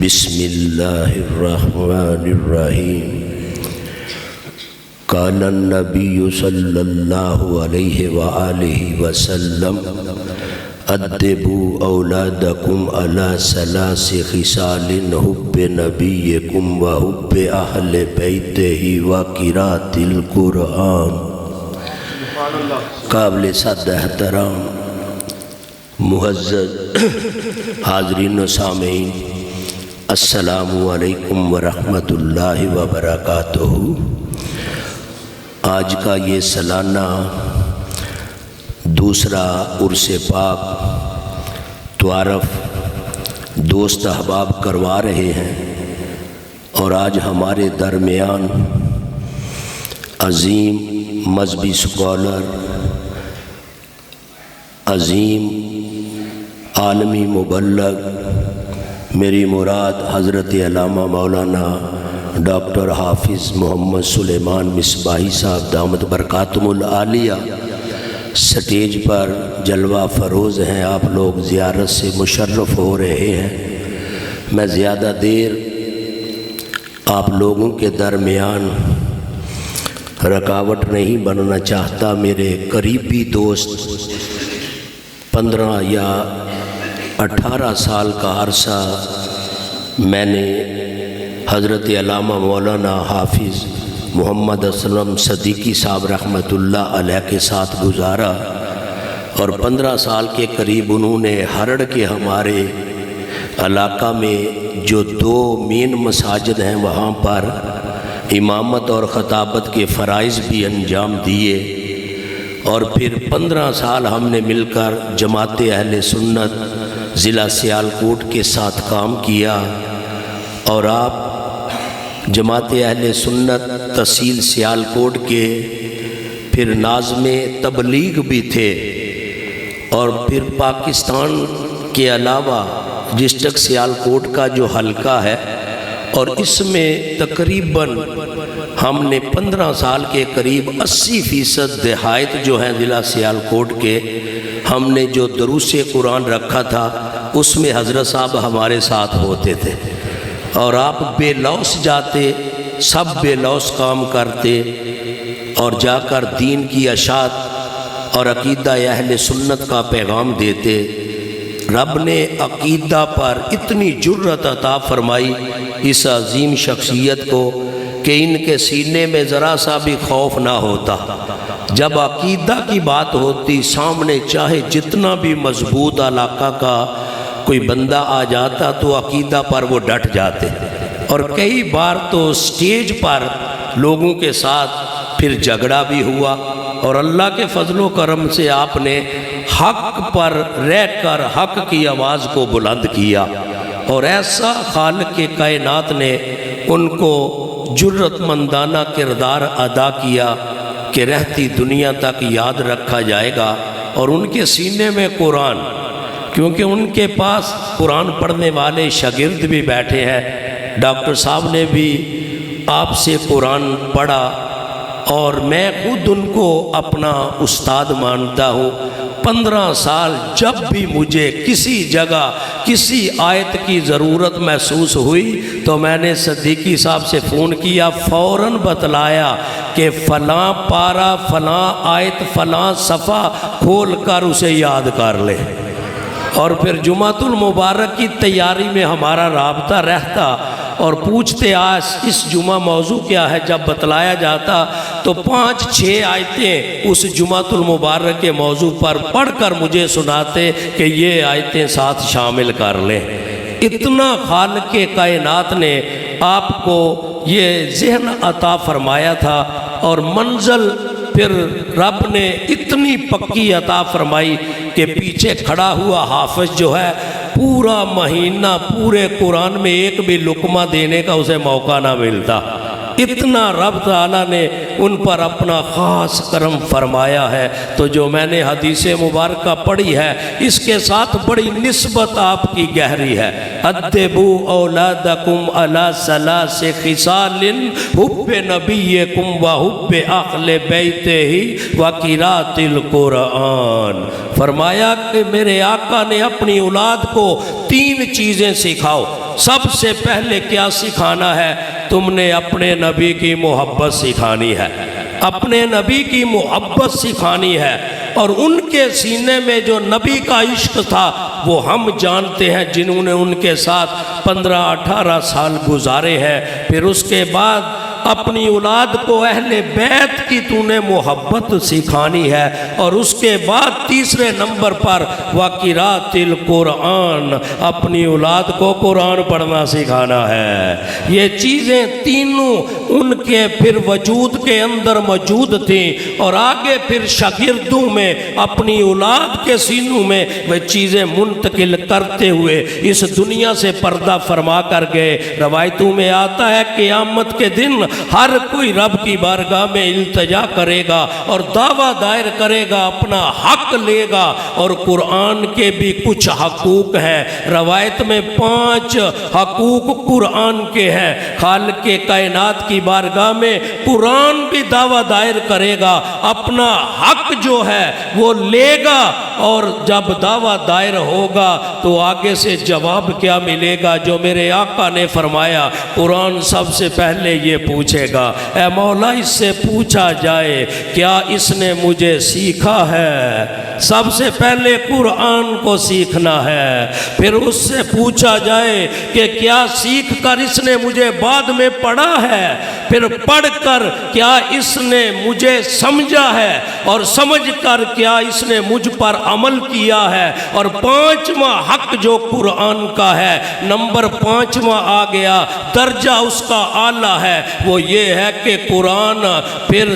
بسم اللہ الرحمن الرحیم قال النبی صلی اللہ علیہ وآلہ وسلم ادبوا اولادکم علی ثلاث خصال حب نبیکم وحب اہل بیتہ وقراءۃ القرآن۔ قابل صد احترام معزز حاضرین و سامعین، السلام علیکم ورحمۃ اللہ وبرکاتہ۔ آج کا یہ سالانہ دوسرا عرس پاک تعارف دوست احباب کروا رہے ہیں، اور آج ہمارے درمیان عظیم مذہبی اسکالر، عظیم عالمی مبلغ، میری مراد حضرت علامہ مولانا ڈاکٹر حافظ محمد سلیمان مصباحی صاحب دامت برکاتہم العالیہ سٹیج پر جلوہ فروز ہیں۔ آپ لوگ زیارت سے مشرف ہو رہے ہیں۔ میں زیادہ دیر آپ لوگوں کے درمیان رکاوٹ نہیں بننا چاہتا۔ میرے قریبی دوست 15 یا 18 سال کا عرصہ میں نے حضرت علامہ مولانا حافظ محمد اسلم صدیقی صاحب رحمۃ اللہ علیہ کے ساتھ گزارا، اور 15 سال کے قریب انہوں نے ہرڑ کے ہمارے علاقہ میں جو 2 مین مساجد ہیں وہاں پر امامت اور خطابت کے فرائض بھی انجام دیے، اور پھر 15 سال ہم نے مل کر جماعت اہل سنت ضلع سیالکوٹ کے ساتھ کام کیا، اور آپ جماعت اہل سنت تحصیل سیالکوٹ کے پھر ناظم تبلیغ بھی تھے، اور پھر پاکستان کے علاوہ ڈسٹرکٹ سیالکوٹ کا جو حلقہ ہے، اور اس میں تقریباً ہم نے 15 سال کے قریب 80% دیہات جو ہیں ضلع سیالکوٹ کے، ہم نے جو دروس قرآن رکھا تھا اس میں حضرت صاحب ہمارے ساتھ ہوتے تھے، اور آپ بے لوث جاتے، سب بے لوث کام کرتے، اور جا کر دین کی اشاعت اور عقیدہ اہل سنت کا پیغام دیتے۔ رب نے عقیدہ پر اتنی جرأت عطا فرمائی اس عظیم شخصیت کو کہ ان کے سینے میں ذرا سا بھی خوف نہ ہوتا۔ جب عقیدہ کی بات ہوتی، سامنے چاہے جتنا بھی مضبوط علاقہ کا کوئی بندہ آ جاتا تو عقیدہ پر وہ ڈٹ جاتے، اور کئی بار تو سٹیج پر لوگوں کے ساتھ پھر جھگڑا بھی ہوا، اور اللہ کے فضل و کرم سے آپ نے حق پر رہ کر حق کی آواز کو بلند کیا، اور ایسا خالق کے کائنات نے ان کو جرأت مندانہ کردار ادا کیا کہ رہتی دنیا تک یاد رکھا جائے گا۔ اور ان کے سینے میں قرآن، کیونکہ ان کے پاس قرآن پڑھنے والے شاگرد بھی بیٹھے ہیں، ڈاکٹر صاحب نے بھی آپ سے قرآن پڑھا، اور میں خود ان کو اپنا استاد مانتا ہوں۔ 15 سال جب بھی مجھے کسی جگہ کسی آیت کی ضرورت محسوس ہوئی تو میں نے صدیقی صاحب سے فون کیا، فوراً بتلایا کہ فلاں پارہ، فلاں آیت، فلاں صفحہ کھول کر اسے یاد کر لے، اور پھر جمعۃ المبارک کی تیاری میں ہمارا رابطہ رہتا، اور پوچھتے آج اس جمعہ موضوع کیا ہے، جب بتلایا جاتا تو 5-6 آیتیں اس جمعۃ المبارک کے موضوع پر پڑھ کر مجھے سناتے کہ یہ آیتیں ساتھ شامل کر لیں۔ اتنا خالق کائنات نے آپ کو یہ ذہن عطا فرمایا تھا، اور منزل پھر رب نے اتنی پکی عطا فرمائی کہ پیچھے کھڑا ہوا حافظ جو ہے پورا مہینہ پورے قرآن میں ایک بھی لقمہ دینے کا اسے موقع نہ ملتا۔ اتنا رب تعالیٰ نے ان پر اپنا خاص کرم فرمایا ہے۔ تو جو میں نے حدیث مبارکہ پڑھی ہے اس کے ساتھ بڑی نسبت آپ کی گہری ہے۔ ادبوا اولادکم علی ثلاث خصال حب نبیکم وحب اہل بیتہ وقراءۃ القرآن۔ فرمایا کہ میرے آقا نے اپنی اولاد کو 3 چیزیں سکھاؤ۔ سب سے پہلے کیا سکھانا ہے؟ تم نے اپنے نبی کی محبت سکھانی ہے، اپنے نبی کی محبت سکھانی ہے، اور ان کے سینے میں جو نبی کا عشق تھا وہ ہم جانتے ہیں، جنہوں نے ان کے ساتھ 15-18 سال گزارے ہیں۔ پھر اس کے بعد اپنی اولاد کو اہل بیت کی تو نے محبت سکھانی ہے، اور اس کے بعد تیسرے نمبر پر وَقِرَاتِ القرآن، اپنی اولاد کو قرآن پڑھنا سکھانا ہے۔ یہ چیزیں تینوں ان کے پھر وجود کے اندر موجود تھیں، اور آگے پھر شاگردوں میں اپنی اولاد کے سینوں میں وہ چیزیں منتقل کرتے ہوئے اس دنیا سے پردہ فرما کر گئے۔ روایتوں میں آتا ہے قیامت کے دن ہر کوئی رب کی بارگاہ میں التجا کرے گا اور دعویٰ دائر کرے گا، اپنا حق لے گا، اور قرآن کے بھی کچھ حقوق ہیں۔ روایت میں 5 حقوق قرآن کے ہیں۔ خالق کائنات کی بارگاہ میں قرآن بھی دعویٰ دائر کرے گا، اپنا حق جو ہے وہ لے گا، اور جب دعویٰ دائر ہوگا تو آگے سے جواب کیا ملے گا؟ جو میرے آقا نے فرمایا، قرآن سب سے پہلے یہ پوچھے گا، اے مولا اس سے پوچھا جائے کیا اس نے مجھے سیکھا ہے؟ سب سے پہلے قرآن کو سیکھنا ہے، پھر اس سے پوچھا جائے کہ کیا سیکھ کر اس نے مجھے بعد میں پڑھا ہے، پھر پڑھ کر کیا اس نے مجھے سمجھا ہے، اور سمجھ کر کیا اس نے مجھ پر عمل کیا ہے۔ اور 5واں حق جو قرآن کا ہے، نمبر 5واں آ گیا، درجہ اس کا اعلیٰ ہے، وہ یہ ہے کہ قرآن پھر